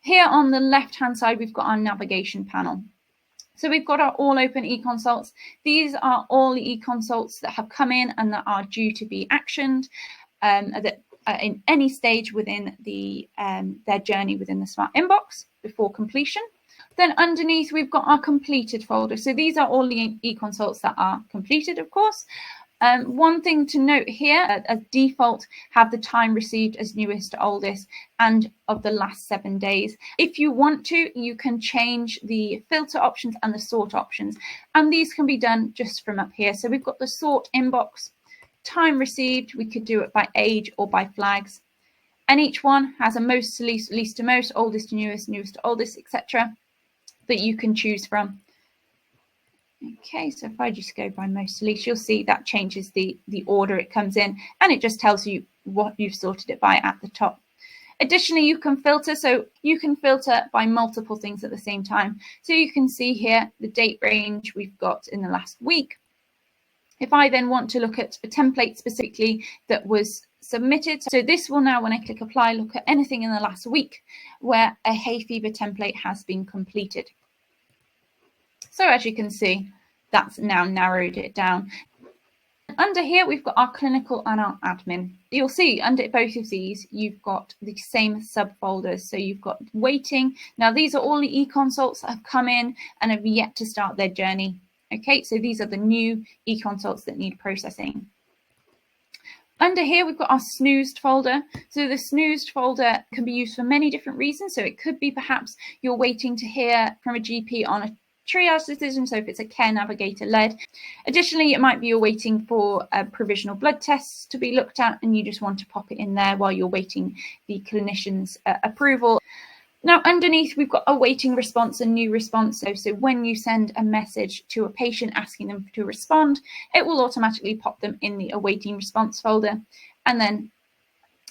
Here on the left-hand side, we've got our navigation panel. So we've got our all open e-consults. These are all the e-consults that have come in and that are due to be actioned in any stage within their journey within the Smart Inbox before completion. Then underneath, we've got our completed folder. So these are all the e-consults that are completed, of course. One thing to note here, as default, have the time received as newest to oldest and of the last 7 days. If you want to, you can change the filter options and the sort options, and these can be done just from up here. So we've got the sort inbox, time received, we could do it by age or by flags, and each one has a most to least, least to most, oldest to newest, newest to oldest, etc. that you can choose from. Okay, so if I just go by most to least, you'll see that changes the order it comes in, and it just tells you what you've sorted it by at the top. Additionally, you can filter, so you can filter by multiple things at the same time. So you can see here the date range we've got in the last week. If I then want to look at a template specifically that was submitted, so this will now, when I click apply, look at anything in the last week where a hay fever template has been completed. So as you can see, that's now narrowed it down. Under here, we've got our clinical and our admin. You'll see under both of these, you've got the same subfolders. So you've got waiting. Now, these are all the e-consults that have come in and have yet to start their journey. Okay, so these are the new e-consults that need processing. Under here, we've got our snoozed folder. So the snoozed folder can be used for many different reasons. So it could be perhaps you're waiting to hear from a GP on a triage decision, so if it's a care navigator led. Additionally, it might be you're waiting for provisional blood tests to be looked at and you just want to pop it in there while you're waiting the clinician's approval. Now underneath, we've got awaiting response and new response. So when you send a message to a patient asking them to respond, it will automatically pop them in the awaiting response folder, and then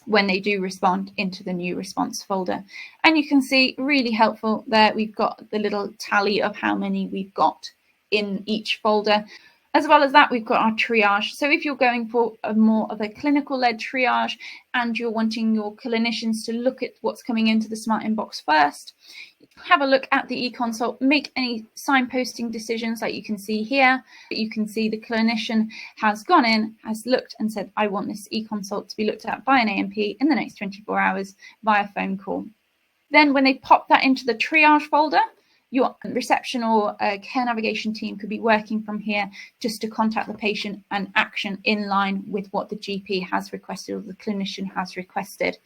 when they do respond, into the new response folder. And you can see, really helpful there, we've got the little tally of how many we've got in each folder. As well as that, we've got our triage. So if you're going for more of a clinical led triage and you're wanting your clinicians to look at what's coming into the Smart Inbox first, have a look at the e-consult, make any signposting decisions like you can see here. You can see the clinician has gone in, has looked and said, I want this e-consult to be looked at by an AMP in the next 24 hours via phone call. Then when they pop that into the triage folder, your reception or care navigation team could be working from here just to contact the patient and action in line with what the GP has requested or the clinician has requested.